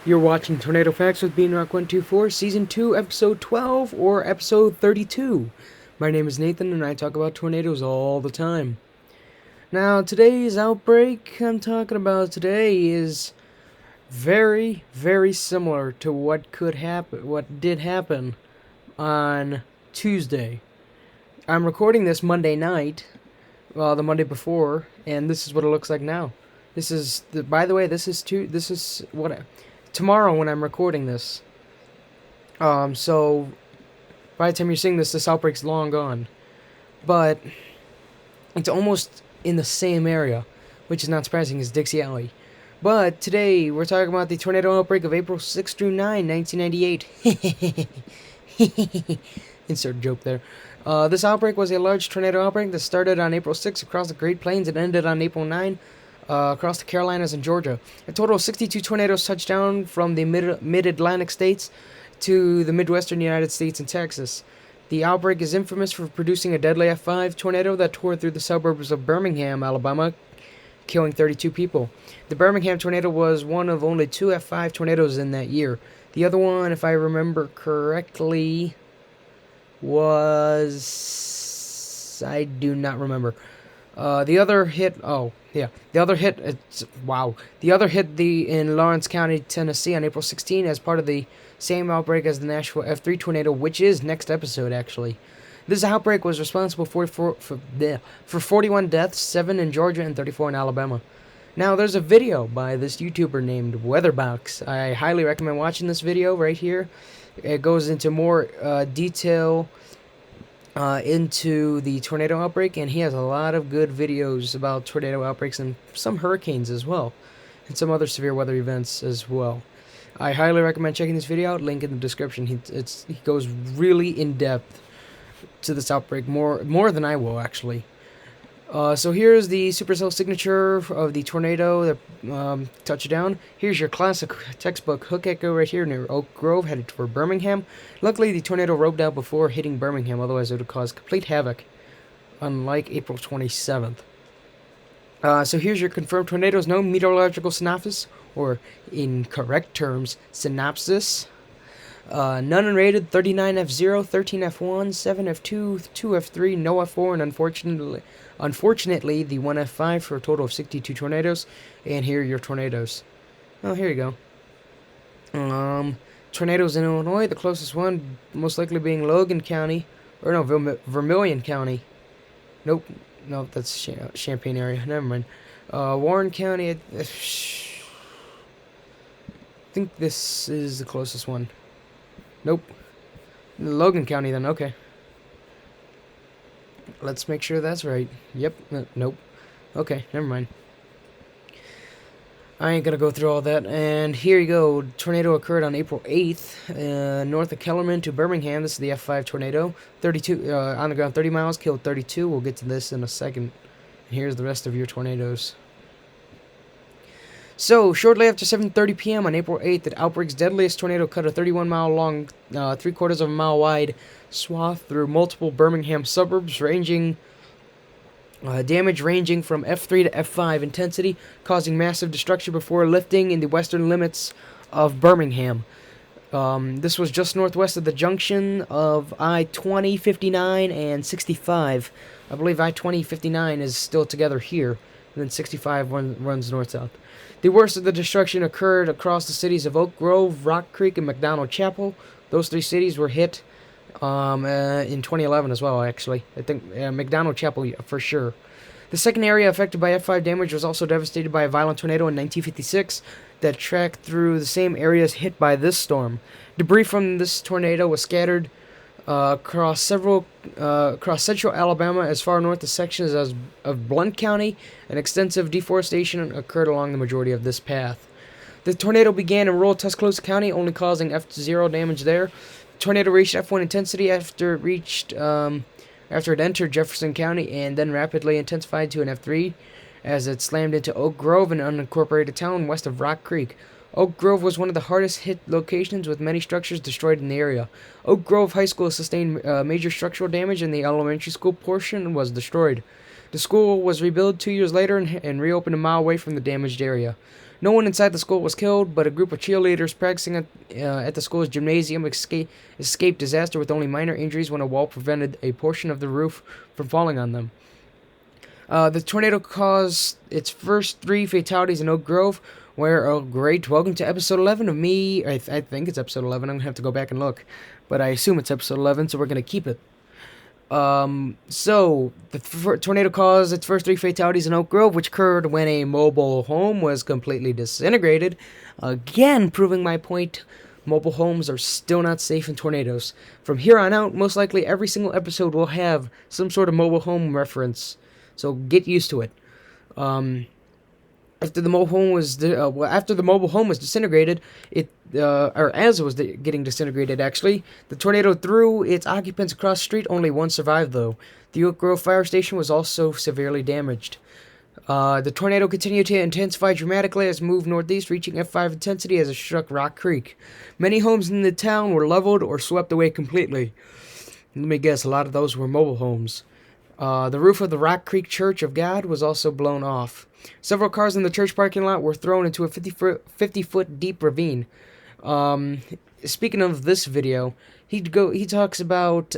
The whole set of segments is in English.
You're watching Tornado Facts with Beanrock124, Season 2, Episode 12, or Episode 32. My name is Nathan, and I talk about tornadoes all the time. Now, today's outbreak I'm talking about today is very, very similar to what did happen on Tuesday. I'm recording this Monday night, the Monday before, and this is what it looks like now. By the way, this is tomorrow when I'm recording this. So by the time you're seeing this outbreak's long gone. But it's almost in the same area, which is not surprising, as Dixie Alley. But today we're talking about the tornado outbreak of April 6 through 9, 1998. Insert joke there. This outbreak was a large tornado outbreak that started on April 6 across the Great Plains and ended on April 9 across the Carolinas and Georgia. A total of 62 tornadoes touched down from the mid-Atlantic states to the Midwestern United States and Texas. The outbreak is infamous for producing a deadly F5 tornado that tore through the suburbs of Birmingham, Alabama, killing 32 people. The Birmingham tornado was one of only two F5 tornadoes in that year. The other one, if I remember correctly, was... I do not remember. The other hit in Lawrence County, Tennessee on April 16 as part of the same outbreak as the Nashville F3 tornado, which is next episode, actually. This outbreak was responsible for 41 deaths, 7 in Georgia and 34 in Alabama. Now, there's a video by this YouTuber named Weatherbox. I highly recommend watching this video right here. It goes into more detail into the tornado outbreak, and he has a lot of good videos about tornado outbreaks and some hurricanes as well, and some other severe weather events as well. I highly recommend checking this video out. Link in the description. He goes really in depth to this outbreak, more than I will, actually. So here's the supercell signature of the tornado that touched down. Here's your classic textbook hook echo right here near Oak Grove, headed toward Birmingham. Luckily, the tornado roped out before hitting Birmingham, otherwise it would have caused complete havoc, unlike April 27th. So here's your confirmed tornadoes. No meteorological synopsis, or in correct terms, synopsis. None unrated, 39 F0, 13 F1, 7 F2, 2 F3, no F4, and unfortunately the 1 F5 for a total of 62 tornadoes. And here are your tornadoes. Oh, here you go. Tornadoes in Illinois, the closest one most likely being Logan County, or no, Vermilion County. Nope, that's Champaign area, never mind. Warren County, I think this is the closest one. Nope. Logan County, then. Okay. Let's make sure that's right. Yep. Nope. Okay, never mind. I ain't gonna go through all that. And here you go. Tornado occurred on April 8th, north of Kellerman to Birmingham. This is the F5 tornado. 32 on the ground, 30 miles, killed 32. We'll get to this in a second. And here's the rest of your tornadoes. So, shortly after 7:30 p.m. on April 8th, the outbreak's deadliest tornado cut a 31-mile long, 3/4 of a mile wide swath through multiple Birmingham suburbs, damage ranging from F3 to F5 intensity, causing massive destruction before lifting in the western limits of Birmingham. This was just northwest of the junction of I-20, 59, and 65. I believe I-20, 59 is still together here, and then 65 runs north-south. The worst of the destruction occurred across the cities of Oak Grove, Rock Creek, and McDonald Chapel. Those three cities were hit in 2011 as well, actually. I think McDonald Chapel for sure. The second area affected by F5 damage was also devastated by a violent tornado in 1956 that tracked through the same areas hit by this storm. Debris from this tornado was scattered across central Alabama as far north as sections of Blount County, and extensive deforestation occurred along the majority of this path. The tornado began in rural Tuscaloosa County, only causing F0 damage there. The tornado reached F1 intensity after it entered Jefferson County, and then rapidly intensified to an F3 as it slammed into Oak Grove, an unincorporated town west of Rock Creek. Oak Grove was one of the hardest hit locations, with many structures destroyed in the area. Oak Grove High School sustained major structural damage, and the elementary school portion was destroyed. The school was rebuilt 2 years later and reopened a mile away from the damaged area. No one inside the school was killed, but a group of cheerleaders practicing at the school's gymnasium escaped disaster with only minor injuries when a wall prevented a portion of the roof from falling on them. The tornado caused its first 3 fatalities in Oak Grove, where, oh great, welcome to episode 11 of me. I think it's episode 11, I'm going to have to go back and look, but I assume it's episode 11, so we're going to keep it. So, the tornado caused its first 3 fatalities in Oak Grove, which occurred when a mobile home was completely disintegrated. Again, proving my point, mobile homes are still not safe in tornadoes. From here on out, most likely every single episode will have some sort of mobile home reference, so get used to it. After the mobile home was disintegrated, as it was getting disintegrated, actually, the tornado threw its occupants across the street. Only one survived, though. The Oak Grove fire station was also severely damaged. The tornado continued to intensify dramatically as it moved northeast, reaching F5 intensity as it struck Rock Creek. Many homes in the town were leveled or swept away completely. Let me guess, a lot of those were mobile homes. The roof of the Rock Creek Church of God was also blown off. Several cars in the church parking lot were thrown into a 50-foot deep ravine. Speaking of this video, he talks about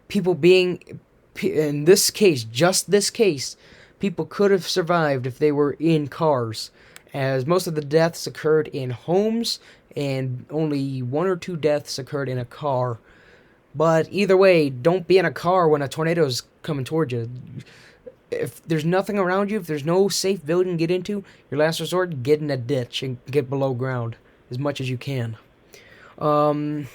people being, in this case, just this case, people could have survived if they were in cars, as most of the deaths occurred in homes, and only 1 or 2 deaths occurred in a car. But either way, don't be in a car when a tornado is coming towards you. If there's nothing around you, if there's no safe building to get into, your last resort, get in a ditch and get below ground as much as you can. The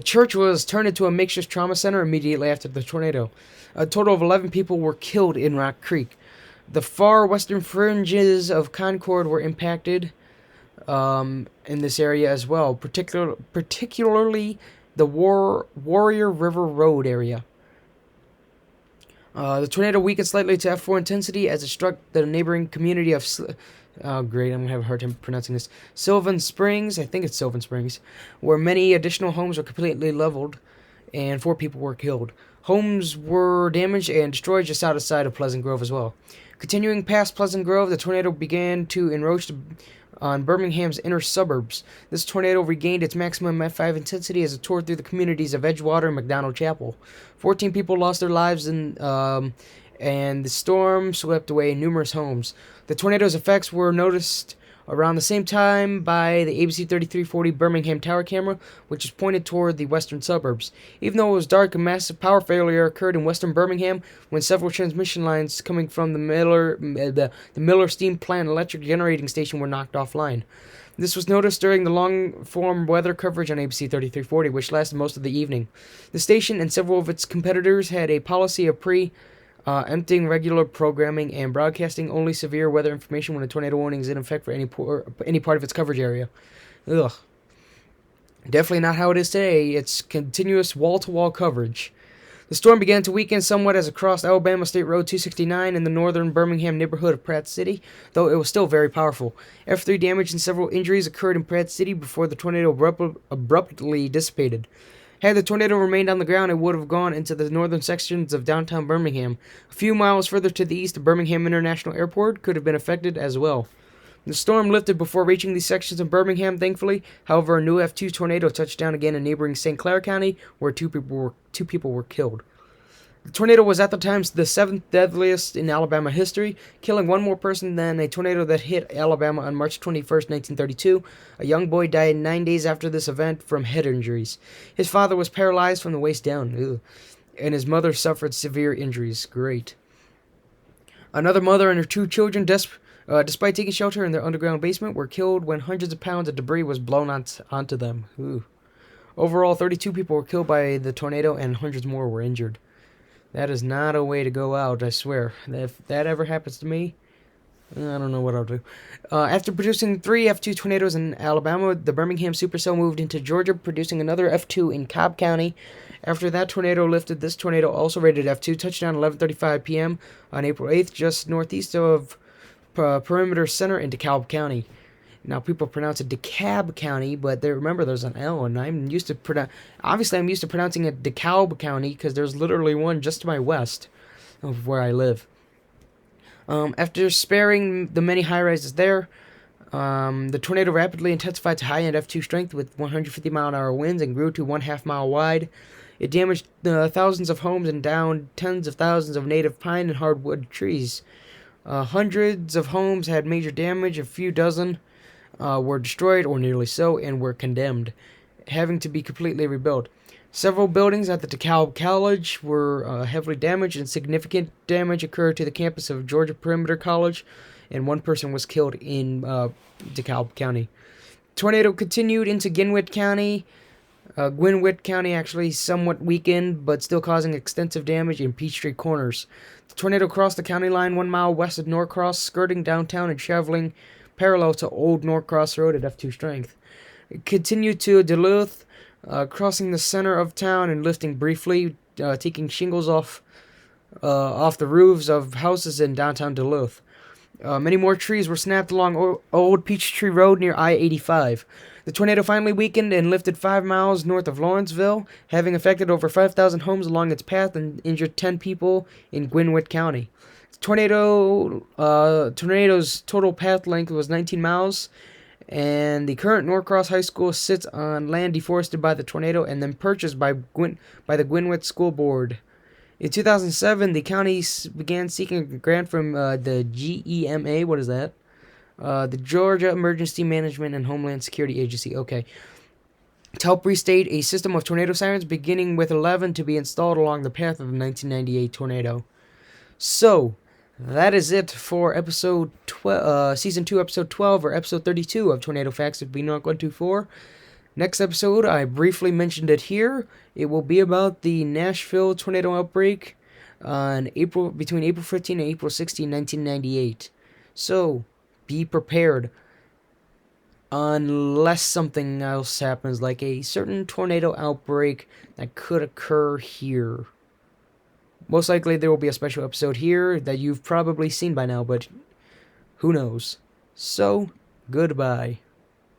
church was turned into a makeshift trauma center immediately after the tornado. A total of 11 people were killed in Rock Creek. The far western fringes of Concord were impacted in this area as well, particularly the Warrior River Road area. The tornado weakened slightly to F4 intensity as it struck the neighboring community of... great, I'm going to have a hard time pronouncing this. Sylvan Springs, I think it's Sylvan Springs, where many additional homes were completely leveled, and 4 people were killed. Homes were damaged and destroyed just outside of Pleasant Grove as well. Continuing past Pleasant Grove, the tornado began to encroach on Birmingham's inner suburbs. This tornado regained its maximum F5 intensity as it tore through the communities of Edgewater and McDonald Chapel. 14 people lost their lives, and the storm swept away numerous homes. The tornado's effects were noticed around the same time by the ABC 3340 Birmingham Tower camera, which is pointed toward the western suburbs. Even though it was dark, a massive power failure occurred in western Birmingham when several transmission lines coming from the Miller Steam Plant electric generating station were knocked offline. This was noticed during the long-form weather coverage on ABC 3340, which lasted most of the evening. The station and several of its competitors had a policy of emptying regular programming and broadcasting only severe weather information when a tornado warning is in effect for any part of its coverage area. Ugh. Definitely not how it is today. It's continuous wall-to-wall coverage. The storm began to weaken somewhat as it crossed Alabama State Road 269 in the northern Birmingham neighborhood of Pratt City, though it was still very powerful. F3 damage and several injuries occurred in Pratt City before the tornado abruptly dissipated. Had the tornado remained on the ground, it would have gone into the northern sections of downtown Birmingham. A few miles further to the east, the Birmingham International Airport could have been affected as well. The storm lifted before reaching these sections of Birmingham, thankfully. However, a new F2 tornado touched down again in neighboring St. Clair County, where two people were killed. The tornado was at the time the 7th deadliest in Alabama history, killing one more person than a tornado that hit Alabama on March 21st, 1932. A young boy died 9 days after this event from head injuries. His father was paralyzed from the waist down, and his mother suffered severe injuries. Great. Another mother and her 2 children, despite taking shelter in their underground basement, were killed when hundreds of pounds of debris was blown onto them. Overall, 32 people were killed by the tornado, and hundreds more were injured. That is not a way to go out, I swear. If that ever happens to me, I don't know what I'll do. After producing 3 F2 tornadoes in Alabama, the Birmingham supercell moved into Georgia, producing another F2 in Cobb County. After that tornado lifted, this tornado, also rated F2, touched down 11:35 p.m. on April 8th, just northeast of Perimeter Center in DeKalb County. Now, people pronounce it DeKalb County, but remember there's an L, and I'm used to pronouncing it DeKalb County because there's literally one just to my west of where I live. After sparing the many high rises there, the tornado rapidly intensified to high-end F2 strength with 150-mile-an-hour winds and grew to 1/2 mile wide. It damaged thousands of homes and downed tens of thousands of native pine and hardwood trees. Hundreds of homes had major damage. A few dozen were destroyed, or nearly so, and were condemned, having to be completely rebuilt. Several buildings at the DeKalb College were heavily damaged, and significant damage occurred to the campus of Georgia Perimeter College, and one person was killed in DeKalb County. Tornado continued into Gwinnett County. Gwinnett County actually somewhat weakened, but still causing extensive damage in Peachtree Corners. The tornado crossed the county line 1 mile west of Norcross, skirting downtown and traveling parallel to Old Norcross Road at F2 strength. It continued to Duluth, crossing the center of town and lifting briefly, taking shingles off the roofs of houses in downtown Duluth. Many more trees were snapped along Old Peachtree Road near I-85. The tornado finally weakened and lifted 5 miles north of Lawrenceville, having affected over 5,000 homes along its path and injured 10 people in Gwinnett County. The tornado's total path length was 19 miles, and the current Norcross High School sits on land deforested by the tornado and then purchased by the Gwinnett School Board. In 2007, the county began seeking a grant from the GEMA. What is that? The Georgia Emergency Management and Homeland Security Agency. Okay. To help restate a system of tornado sirens, beginning with 11 to be installed along the path of the 1998 tornado. So, that is it for Season 2, Episode 12, or Episode 32 of Tornado Facts with Beanrock124. Next episode, I briefly mentioned it here. It will be about the Nashville tornado outbreak between April 15 and April 16, 1998. So, be prepared. Unless something else happens, like a certain tornado outbreak that could occur here. Most likely there will be a special episode here that you've probably seen by now, but who knows. So, goodbye.